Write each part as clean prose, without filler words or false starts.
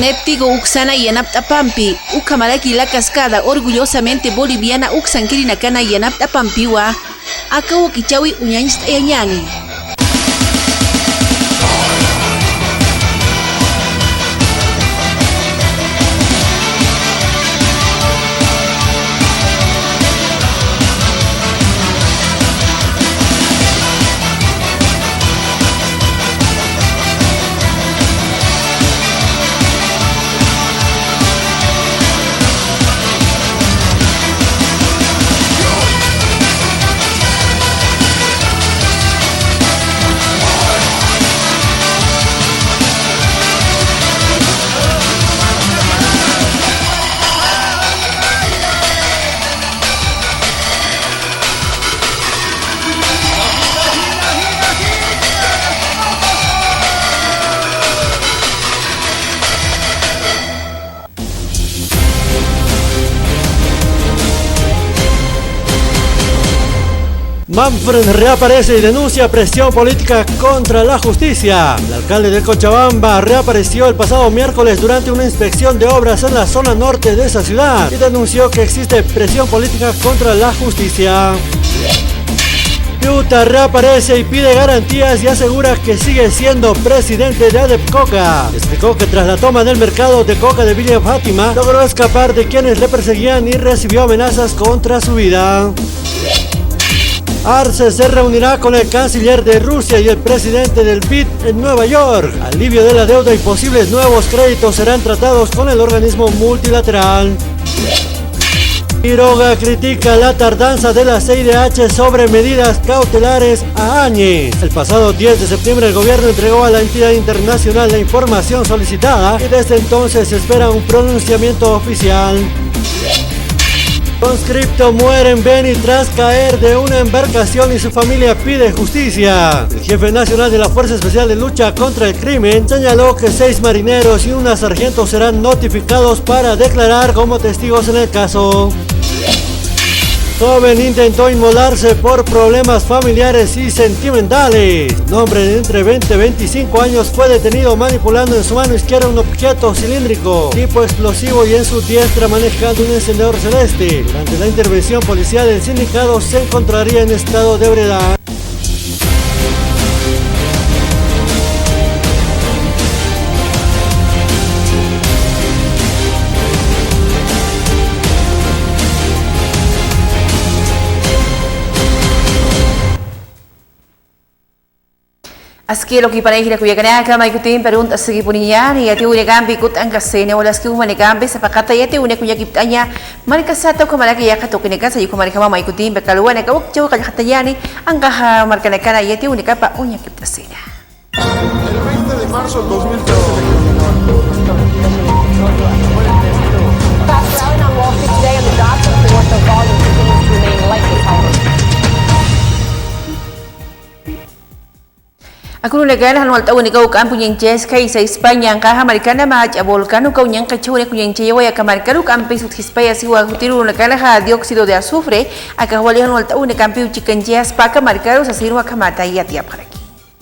Néptigo Uxana y Yanaptapampi, Ucamalaki la cascada, orgullosamente boliviana Uxanquirinacana y Yanaptapampiwa, Acabo Kichawi Uñanist Eñani. Manfred reaparece y denuncia presión política contra la justicia. El alcalde de Cochabamba reapareció el pasado miércoles durante una inspección de obras en la zona norte de esa ciudad y denunció que existe presión política contra la justicia. Piuta reaparece y pide garantías y asegura que sigue siendo presidente de ADEPCOCA. Explicó que tras la toma del mercado de coca de Villa Fátima logró escapar de quienes le perseguían y recibió amenazas contra su vida. Arce se reunirá con el canciller de Rusia y el presidente del BID en Nueva York. Alivio de la deuda y posibles nuevos créditos serán tratados con el organismo multilateral. Quiroga critica la tardanza de la CIDH sobre medidas cautelares a Áñez. El pasado 10 de septiembre el gobierno entregó a la entidad internacional la información solicitada y desde entonces se espera un pronunciamiento oficial. Conscripto muere en Beni tras caer de una embarcación y su familia pide justicia. El jefe nacional de la Fuerza Especial de Lucha contra el Crimen señaló que 6 marineros y una sargento serán notificados para declarar como testigos en el caso. Joven intentó inmolarse por problemas familiares y sentimentales. Un hombre de entre 20 y 25 años fue detenido manipulando en su mano izquierda un objeto cilíndrico tipo explosivo y en su diestra manejando un encendedor celeste. Durante la intervención policial el sindicado se encontraría en estado de ebriedad. Aski lo que para ir a cuya canaka may kutin perunta sa gipunian y ati une gambi kut ang kasene wala ski umane gambi sa pakata yati une kuya giptanya markasato ko malaki yakato kineka sa yuko markama may kutin bekaluan ka wak chaw kalhatayani ang kaha markanakana yati une kapa unya giptasena. El 20 de marzo del 2013 Aku legal hanwal tahu ni kau kampu yang jes kai sa Espanya ang kaha marikana mahaj volcano kau yang kachune ku yang chewa ya kamarkaru kampi sut Hispaya siwa hutiru legal ha dióxido de azufre akahwali hanwal tahu ni kampi chicken jes paka markaru sa sirwa kamata y atia para aquí.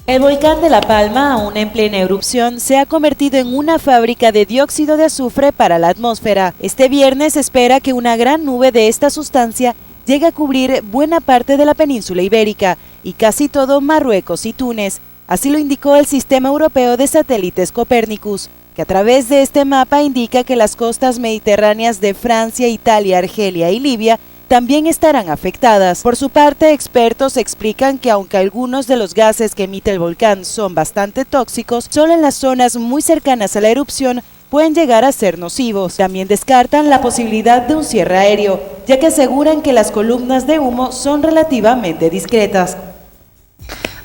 El volcán de La Palma, aún en plena erupción, se ha convertido en una fábrica de dióxido de azufre para la atmósfera. Este viernes se espera que una gran nube de esta sustancia llegue a cubrir buena parte de la península ibérica y casi todo Marruecos y Túnez. Así lo indicó el Sistema Europeo de Satélites Copernicus, que a través de este mapa indica que las costas mediterráneas de Francia, Italia, Argelia y Libia también estarán afectadas. Por su parte, expertos explican que aunque algunos de los gases que emite el volcán son bastante tóxicos, solo en las zonas muy cercanas a la erupción pueden llegar a ser nocivos. También descartan la posibilidad de un cierre aéreo, ya que aseguran que las columnas de humo son relativamente discretas.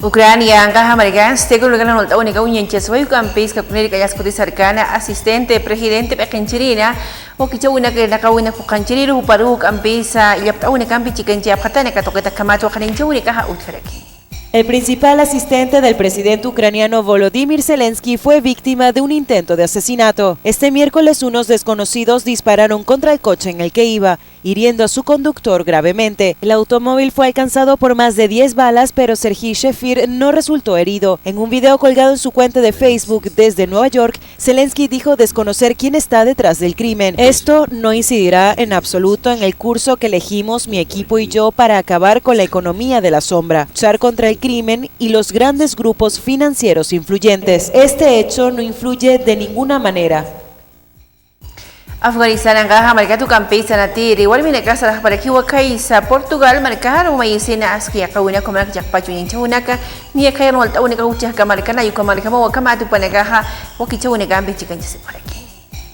Ucrania ang kahamarigan stego lugar ng ultaw ni kaunyan chesway kampis kapuniri kayas kuti sarkana asistente presidente pekanchirina o kichawina kay nakawina ku kanchiriru paru kampisa yaptaw ni kampi chicken jap katana katoketa kamato kaninchawni kaha utfaraki. El principal asistente del presidente ucraniano Volodymyr Zelensky fue víctima de un intento de asesinato. Este miércoles unos desconocidos dispararon contra el coche en el que iba hiriendo a su conductor gravemente. El automóvil fue alcanzado por más de 10 balas, pero Serhiy Shefir no resultó herido. En un video colgado en su cuenta de Facebook desde Nueva York, Zelensky dijo desconocer quién está detrás del crimen. Esto no incidirá en absoluto en el curso que elegimos mi equipo y yo para acabar con la economía de la sombra, luchar contra el crimen y los grandes grupos financieros influyentes. Este hecho no influye de ninguna manera. Afghanistan ang kahamarkatu kampisa na tiri wal minagkasa lah para kiwa kay sa Portugal markaharo may sinas kaya kawina kumanak jakpa chunin chunaka niya kaya wal tauna ka uchah kamarkana yu kamarka mo kamatu panagaha waki chuna gambe chikan jase para aquí.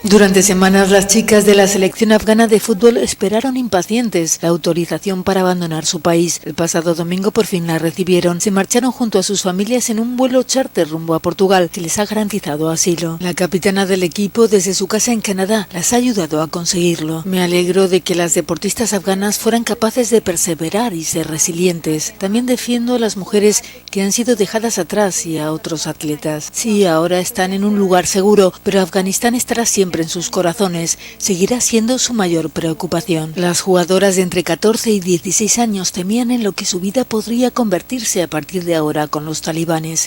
Durante semanas, las chicas de la selección afgana de fútbol esperaron impacientes la autorización para abandonar su país. El pasado domingo por fin la recibieron. Se marcharon junto a sus familias en un vuelo charter rumbo a Portugal, que les ha garantizado asilo. La capitana del equipo, desde su casa en Canadá, las ha ayudado a conseguirlo. Me alegro de que las deportistas afganas fueran capaces de perseverar y ser resilientes. También defiendo a las mujeres que han sido dejadas atrás y a otros atletas. Sí, ahora están en un lugar seguro, pero Afganistán estará siempre en sus corazones, seguirá siendo su mayor preocupación. Las jugadoras de entre 14 y 16 años temían en lo que su vida podría convertirse a partir de ahora con los talibanes.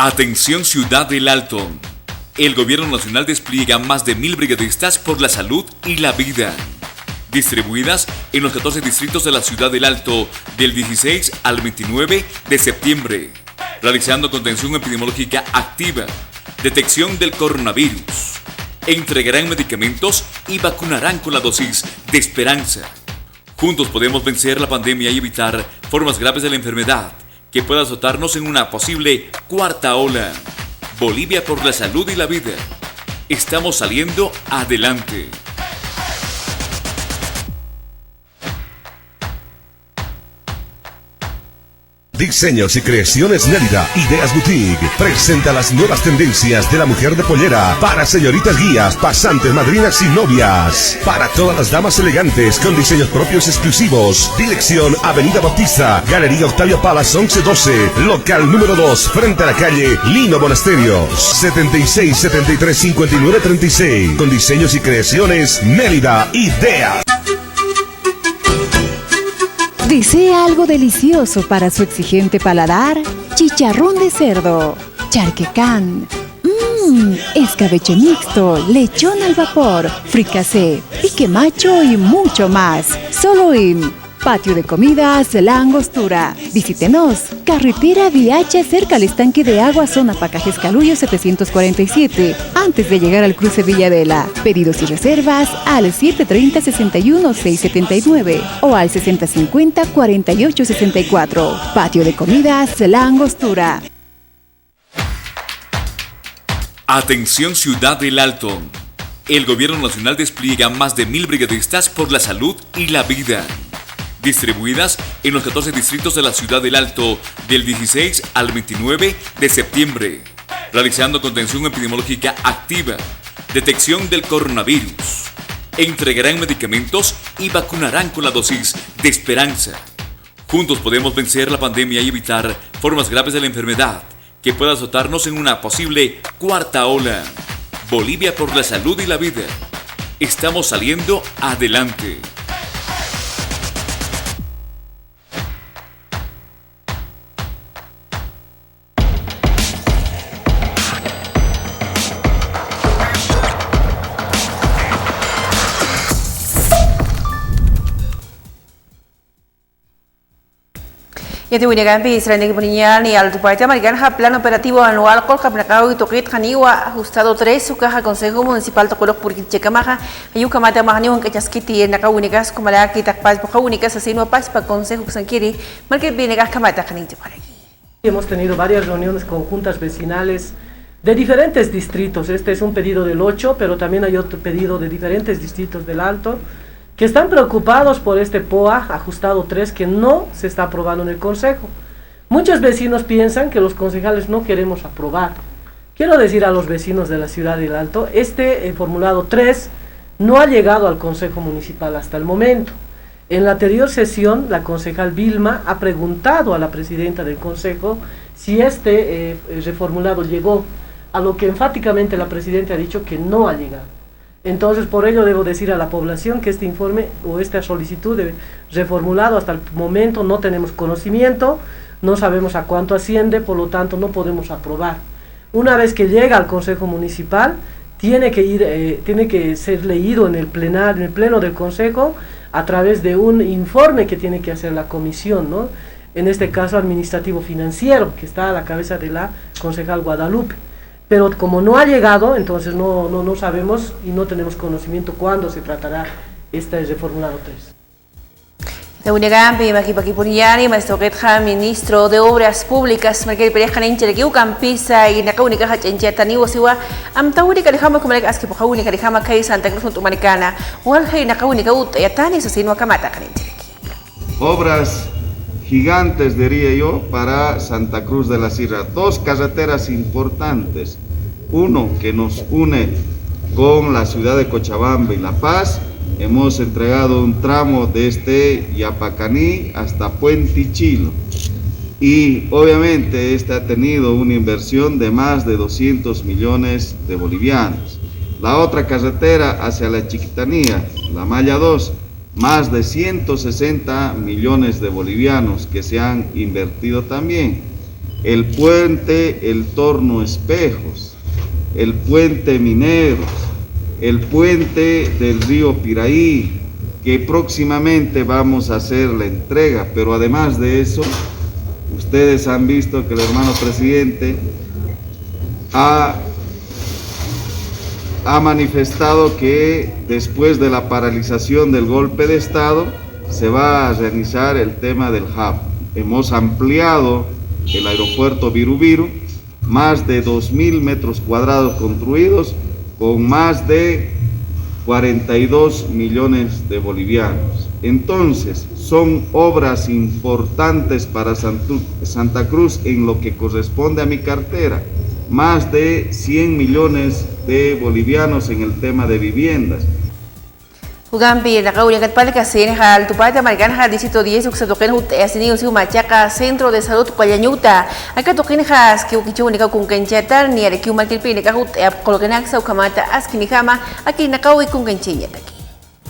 Atención Ciudad del Alto. El Gobierno Nacional despliega más de 1.000 brigadistas por la salud y la vida, distribuidas en los 14 distritos de la Ciudad del Alto del 16 al 29 de septiembre, realizando contención epidemiológica activa, detección del coronavirus, entregarán medicamentos y vacunarán con la dosis de esperanza. Juntos podemos vencer la pandemia y evitar formas graves de la enfermedad que pueda azotarnos en una posible cuarta ola. Bolivia por la salud y la vida. Estamos saliendo adelante. Diseños y creaciones Mérida, Ideas Boutique, presenta las nuevas tendencias de la mujer de pollera para señoritas guías, pasantes, madrinas y novias. Para todas las damas elegantes con diseños propios exclusivos. Dirección Avenida Bautista, Galería Octavia Palas 1112, local número 2, frente a la calle Lino Monasterios, 76 73 59 36. Con diseños y creaciones Mérida, Ideas. ¿Desea algo delicioso para su exigente paladar? Chicharrón de cerdo, charquecán, escabeche mixto, lechón al vapor, fricasé, pique macho y mucho más. Solo en Patio de Comidas La Angostura. Visítenos. Carretera Viacha, cerca al estanque de agua, zona Pacajes Caluyo 747, antes de llegar al cruce Villadela. Pedidos y reservas al 730-61-679 o al 6050-4864. Patio de Comidas La Angostura. Atención Ciudad del Alto. El Gobierno Nacional despliega más de 1.000 brigadistas por la salud y la vida, distribuidas en los 14 distritos de la Ciudad del Alto del 16 al 29 de septiembre, realizando contención epidemiológica activa, detección del coronavirus, entregarán medicamentos y vacunarán con la dosis de esperanza. Juntos podemos vencer la pandemia y evitar formas graves de la enfermedad que pueda azotarnos en una posible cuarta ola. Bolivia por la salud y la vida. Estamos saliendo adelante. Ya te une gambi Israel de Puniñal ni al Tupaita Mariganja plan operativo anual Colca Placao y Toquet Janiwa ajustado 3 su caja Consejo Municipal Tocolok Purquichecamaja Ayuca Mata Magnión que chasquiti en Naca Únicas como la Quitac Paz Boja Únicas asino Paz para Consejo Sanquiri Marquet Vinegas Camata Janinte para aquí. Hemos tenido varias reuniones con juntas vecinales de diferentes distritos. Este es un pedido del 8, pero también hay otro pedido de diferentes distritos del Alto que están preocupados por este POA ajustado 3 que no se está aprobando en el Consejo. Muchos vecinos piensan que los concejales no queremos aprobar. Quiero decir a los vecinos de la ciudad del Alto, este formulado 3 no ha llegado al Consejo Municipal hasta el momento. En la anterior sesión, la concejal Vilma ha preguntado a la presidenta del Consejo si este reformulado llegó, a lo que enfáticamente la presidenta ha dicho que no ha llegado. Entonces, por ello debo decir a la población que este informe o esta solicitud de reformulado hasta el momento no tenemos conocimiento, no sabemos a cuánto asciende, por lo tanto no podemos aprobar. Una vez que llega al Consejo Municipal, tiene que ser leído en el pleno del Consejo a través de un informe que tiene que hacer la comisión, ¿no? En este caso administrativo financiero, que está a la cabeza de la concejal Guadalupe. Pero como no ha llegado, entonces no sabemos y no tenemos conocimiento cuándo se tratará este reformulado 3. La Unegambi, Makipaki Puniani, Maestro Getja, Ministro de Obras Públicas, Marquel Pereja, Ninchelekiu, Campisa y Nakaunica, Hachencheta, Niwasiwa, Amtaunica, Lejama, como le Aski, Pojaunica, Lejama, Kai, Santa Cruz, Tumaricana, Walhei, Nakaunica, Yatani, Sasino, Kamata, Obras gigantes, diría yo, para Santa Cruz de la Sierra. 2 carreteras importantes. Uno que nos une con la ciudad de Cochabamba y La Paz. Hemos entregado un tramo desde Yapacaní hasta Puente Chilo. Y obviamente este ha tenido una inversión de más de 200 millones de bolivianos. La otra carretera hacia la Chiquitanía, la Malla 2, más de 160 millones de bolivianos que se han invertido también. El puente El Torno Espejos, el puente Mineros, el puente del río Piraí, que próximamente vamos a hacer la entrega, pero además de eso, ustedes han visto que el hermano presidente ha manifestado que después de la paralización del golpe de Estado se va a realizar el tema del hub. Hemos ampliado el aeropuerto Viru Viru, más de 2.000 metros cuadrados construidos con más de 42 millones de bolivianos. Entonces, son obras importantes para Santa Cruz en lo que corresponde a mi cartera. Más de 100 millones de bolivianos en el tema de viviendas. Ugambi, Nakauria, Catpalca, Senja, Altupata, Marganja, Distrito 10, Uxatoquen, Asini, Machaca, Centro de Salud, Cuayañuta, acá Toquenjas, que Ukichunica con Kenchatar, ni Arequiu Martilpine, Coloquenaxa, Ucamata, Asquinijama, aquí Nakau y con Kenchiñata.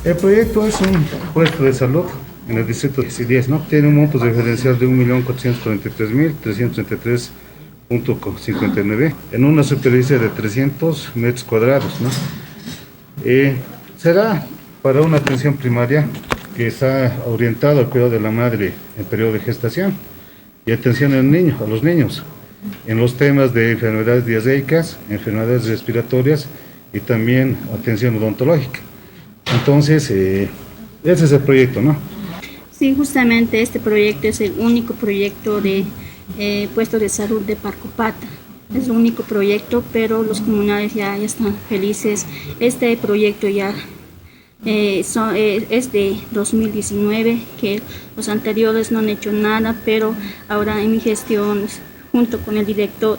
El proyecto es un puesto de salud en el Distrito 10, ¿no? Tiene un monto referencial de 1.443.333.59 en una superficie de 300 metros cuadrados, ¿no? Será para una atención primaria que está orientada al cuidado de la madre en periodo de gestación y atención a los niños en los temas de enfermedades diarreicas, enfermedades respiratorias y también atención odontológica. Entonces, ese es el proyecto, ¿no? Sí, justamente este proyecto es el único proyecto de puesto de salud de Parcopata. Es el único proyecto, pero los comunales ya están felices. Este proyecto ya es de 2019, que los anteriores no han hecho nada, pero ahora en mi gestión, junto con el director,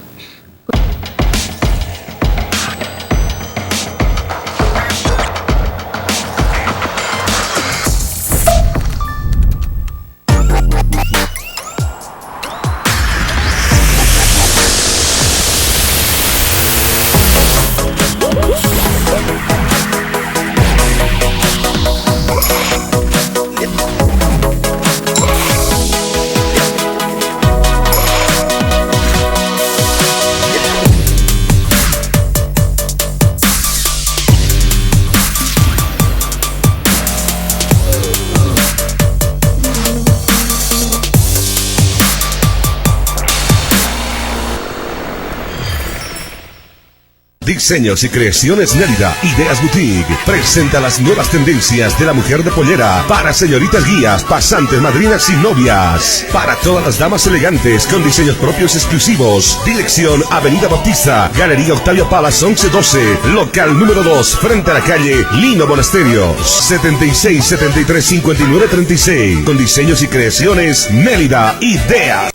Diseños y creaciones Nérida, Ideas Boutique, presenta las nuevas tendencias de la mujer de pollera para señoritas guías, pasantes, madrinas y novias. Para todas las damas elegantes con diseños propios exclusivos. Dirección Avenida Bautista, Galería Octavio Palas 1112, local número 2, frente a la calle Lino Monasterios, 76 73 59 36. Con diseños y creaciones Nérida, Ideas.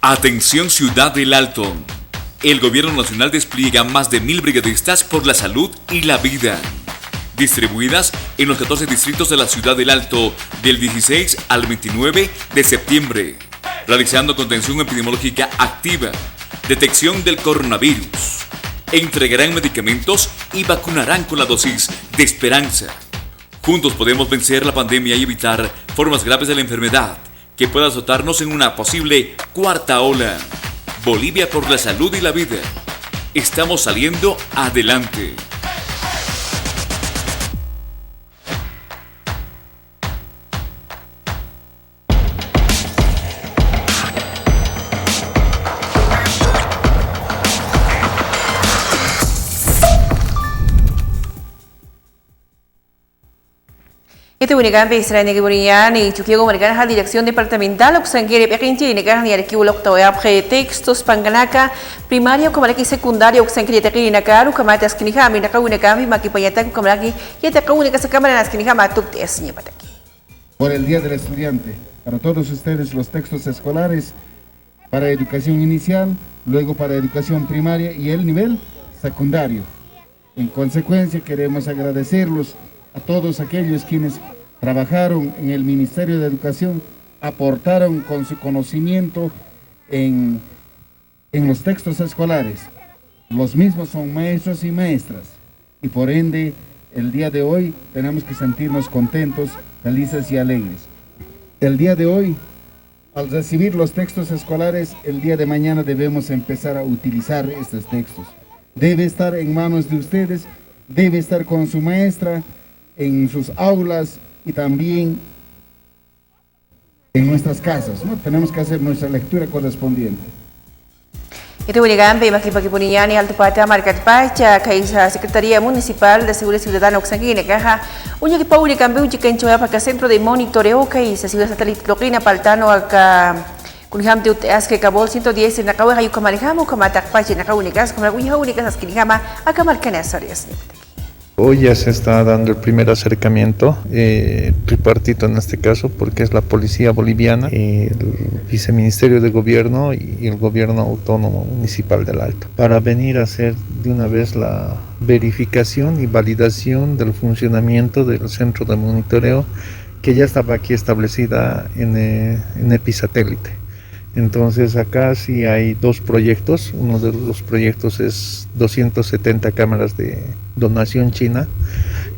Atención Ciudad del Alto. El Gobierno Nacional despliega más de 1000 brigadistas por la salud y la vida, distribuidas en los 14 distritos de la Ciudad del Alto del 16 al 29 de septiembre, realizando contención epidemiológica activa, detección del coronavirus, entregarán medicamentos y vacunarán con la dosis de esperanza. Juntos podemos vencer la pandemia y evitar formas graves de la enfermedad que pueda azotarnos en una posible cuarta ola. Bolivia por la salud y la vida. Estamos saliendo adelante. Ito unikan Israel ni Giburian ni Chukigo unikan hal Dirección Departamental o Sangere Pekinti unikan ni Arkiulok to apre textos panganaka primaria o kamalaki secundaria o Sangere Teki nakaru kamatas kinihami nakaw unikan makipayatan kamalaki yataka unika sa Cámara nas kinihama tuktes ni pataki. Por el Día del Estudiante, para todos ustedes los textos escolares para educación inicial, luego para educación primaria y el nivel secundario. En consecuencia queremos agradecerlos a todos aquellos quienes trabajaron en el Ministerio de Educación, aportaron con su conocimiento en los textos escolares. Los mismos son maestros y maestras y por ende el día de hoy tenemos que sentirnos contentos, felices y alegres. El día de hoy, al recibir los textos escolares, el día de mañana debemos empezar a utilizar estos textos. Debe estar en manos de ustedes, debe estar con su maestra, en sus aulas y también en nuestras casas, ¿no? Tenemos que hacer nuestra lectura correspondiente. Ito unikan makipagipunian ni Alto Pata Marcat Pacha kay sa Secretaría Municipal de Seguridad Ciudadana o Sangine kaha unya ki paulikan be ujikan choya pagka Centro de Monitoreo kay sa Ciudad Satélite Lokina Paltano aka kuniham te utas que Cabol 110 na kawa kayo kamarihamo kamatak pacha na kaunikas kamakunya unikas as kinihama aka marcanas áreas. Hoy ya se está dando el primer acercamiento, tripartito en este caso, porque es la Policía Boliviana, el Viceministerio de Gobierno y el Gobierno Autónomo Municipal del Alto, para venir a hacer de una vez la verificación y validación del funcionamiento del centro de monitoreo que ya estaba aquí establecida en Episatélite. Entonces acá sí hay dos proyectos. Uno de los proyectos es 270 cámaras de donación china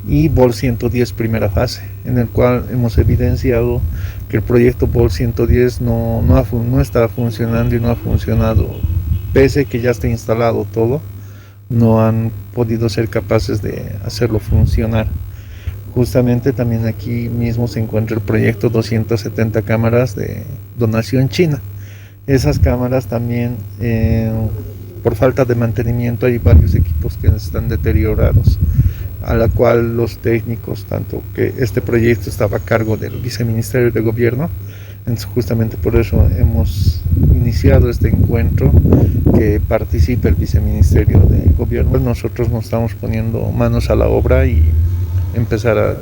y BOL 110 primera fase, en el cual hemos evidenciado que el proyecto BOL 110 no está funcionando y no ha funcionado, pese que ya está instalado todo, no han podido ser capaces de hacerlo funcionar. Justamente también aquí mismo se encuentra el proyecto 270 cámaras de donación china. Esas cámaras también, por falta de mantenimiento, hay varios equipos que están deteriorados, a la cual los técnicos, tanto que este proyecto estaba a cargo del Viceministerio de Gobierno, entonces justamente por eso hemos iniciado este encuentro, que participe el Viceministerio de Gobierno. Nosotros nos estamos poniendo manos a la obra y empezar a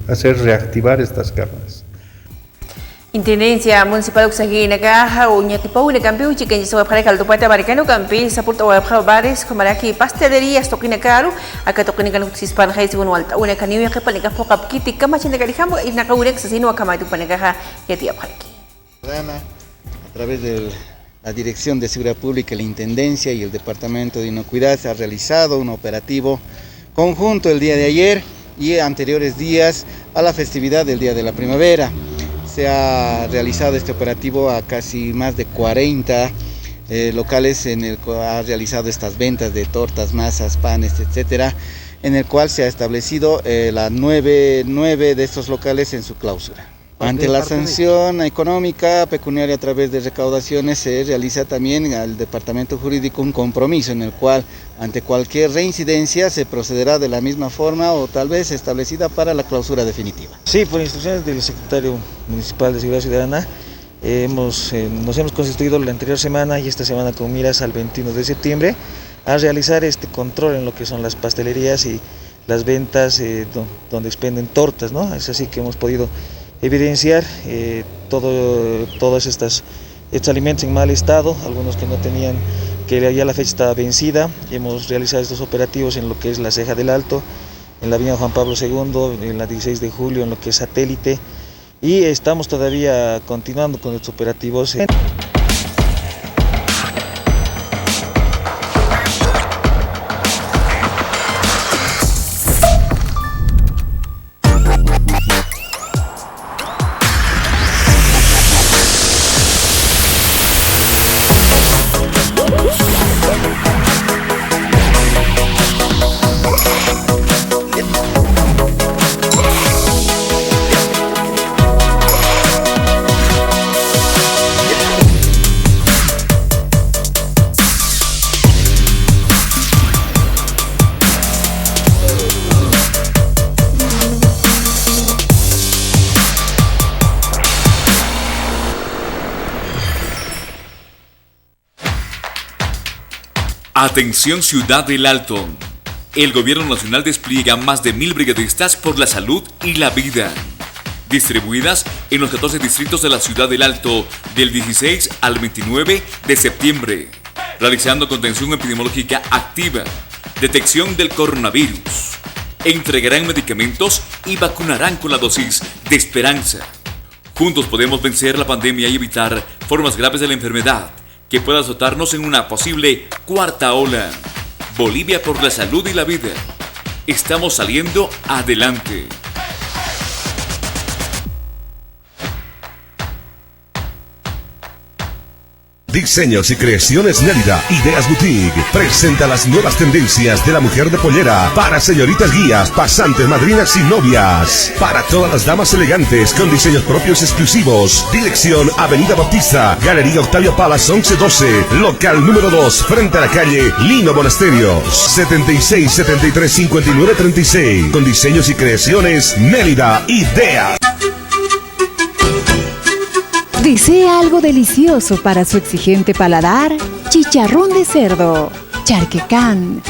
hacer reactivar estas cámaras. Intendencia Municipal Uxagina Gaja Uña Tipo una campeón chica en su para caldo pata americano campeón Sapurto bares como aquí pastelerías toquina caro acá toquina kan hispan hay según alta una caniuya que panica poca kiti kama chinda carijamo y na kaurek sasino akama tu panica ya tía para aquí. A través de la Dirección de Seguridad Pública, la Intendencia y el Departamento de Inocuidad se ha realizado un operativo conjunto el día de ayer y anteriores días a la festividad del Día de la Primavera. Se ha realizado este operativo a casi más de 40 locales en el cual ha realizado estas ventas de tortas, masas, panes, etcétera, en el cual se ha establecido las 9 de estos locales en su clausura. Ante la sanción económica pecuniaria a través de recaudaciones se realiza también al Departamento Jurídico un compromiso en el cual ante cualquier reincidencia se procederá de la misma forma o tal vez establecida para la clausura definitiva. Sí, por instrucciones del Secretario Municipal de Seguridad Ciudadana nos hemos constituido la anterior semana y esta semana con miras al 21 de septiembre a realizar este control en lo que son las pastelerías y las ventas donde expenden tortas, ¿no? Es así que hemos podido evidenciar todos estos alimentos en mal estado, algunos que no tenían, que ya la fecha estaba vencida. Hemos realizado estos operativos en lo que es la Ceja del Alto, en la avenida Juan Pablo II, en la 16 de julio, en lo que es Satélite, y estamos todavía continuando con estos operativos. Atención Ciudad del Alto. El Gobierno Nacional despliega más de 1000 brigadistas por la salud y la vida, distribuidas en los 14 distritos de la Ciudad del Alto del 16 al 29 de septiembre, realizando contención epidemiológica activa, detección del coronavirus, entregarán medicamentos y vacunarán con la dosis de esperanza. Juntos podemos vencer la pandemia y evitar formas graves de la enfermedad que pueda azotarnos en una posible cuarta ola. Bolivia por la salud y la vida. Estamos saliendo adelante. Diseños y creaciones Nérida, Ideas Boutique, presenta las nuevas tendencias de la mujer de pollera para señoritas guías, pasantes, madrinas y novias. Para todas las damas elegantes con diseños propios exclusivos. Dirección Avenida Bautista, Galería Octavio Palas 1112, local número 2, frente a la calle Lino Monasterios, 76 73 59 36. Con diseños y creaciones Nérida, Ideas. ¿Desea algo delicioso para su exigente paladar? Chicharrón de cerdo, charquecán,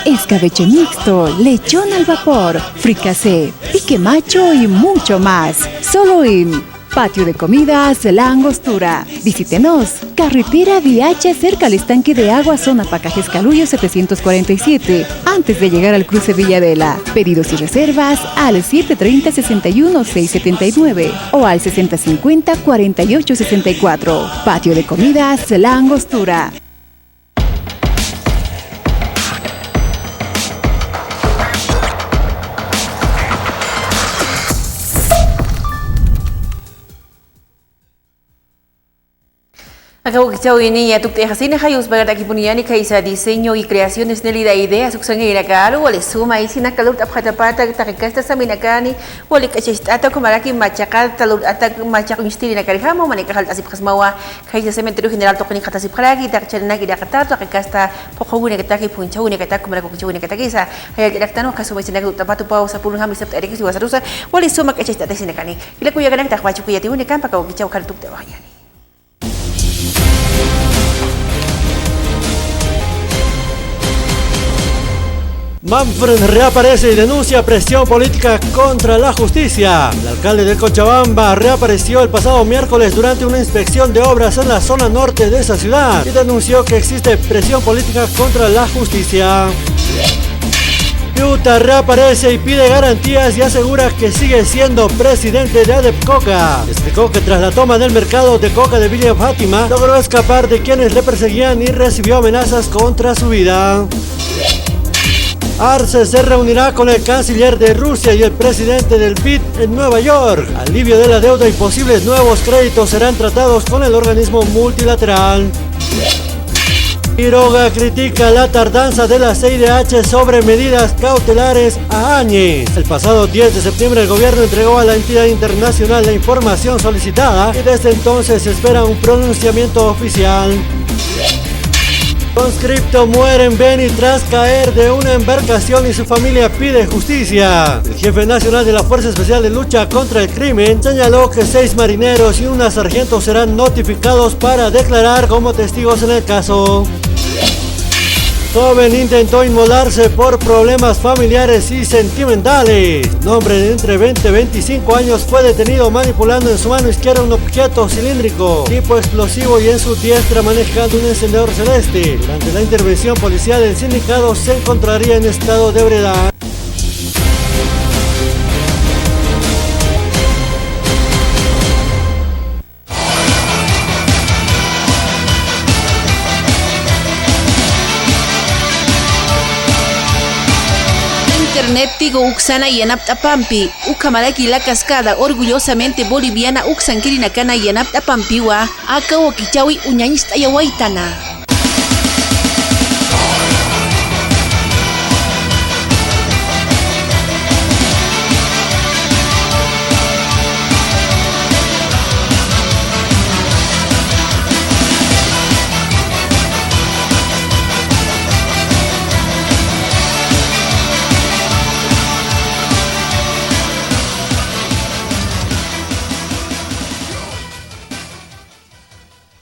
escabeche mixto, lechón al vapor, fricasé, pique macho y mucho más. Solo en Patio de Comidas La Angostura. Visítenos. Carretera Viacha cerca al estanque de agua, zona Pacajes Calullo 747, antes de llegar al cruce Villadela. Pedidos y reservas al 730-61-679 o al 6050-4864. Patio de Comidas La Angostura. Acabo que chau ini ya tukte hasina hayus bagar aquí puniani kaisa diseño y creaciones de la idea suksangi ira karu wale suma isina kalur tapata pata takikasta saminakani wale kachistata kumaraki machaka talur atak machak mistiri na karihamo manika hal tasip khasmawa kaisa cementerio general tokni khatasip kharagi takchalna gida katar takikasta pokhawune kataki punchawune katak kumarako kuchawune katakisa hayal direktano kasuma isina tapatu pau sapurun hami sept erikis wasarusa wale suma kachistata sinakani ila kuya ganak takwachu kuya tiune kan pakau kichau kal tukte wahani. Manfred reaparece y denuncia presión política contra la justicia. El alcalde de Cochabamba reapareció el pasado miércoles durante una inspección de obras en la zona norte de esa ciudad y denunció que existe presión política contra la justicia. Piuta reaparece y pide garantías y asegura que sigue siendo presidente de ADEP Coca. Explicó que tras la toma del mercado de coca de Villa Fátima logró escapar de quienes le perseguían y recibió amenazas contra su vida. Arce se reunirá con el canciller de Rusia y el presidente del BID en Nueva York. Alivio de la deuda y posibles nuevos créditos serán tratados con el organismo multilateral. Quiroga critica la tardanza de la CIDH sobre medidas cautelares a Áñez. El pasado 10 de septiembre el gobierno entregó a la entidad internacional la información solicitada y desde entonces se espera un pronunciamiento oficial. Conscripto muere en Beni tras caer de una embarcación y su familia pide justicia. El jefe nacional de la Fuerza Especial de Lucha contra el Crimen señaló que 6 marineros y una sargento serán notificados para declarar como testigos en el caso. Joven intentó inmolarse por problemas familiares y sentimentales. Un hombre de entre 20 y 25 años fue detenido manipulando en su mano izquierda un objeto cilíndrico tipo explosivo y en su diestra manejando un encendedor celeste. Durante la intervención policial el sindicado se encontraría en estado de ebriedad. Internet Tigo Uxana y Anaptapampi, Ucamaraki la cascada orgullosamente boliviana Uxankirinacana y Anaptapampiwa, Aka Wakichawi Uñañista Yawaitana.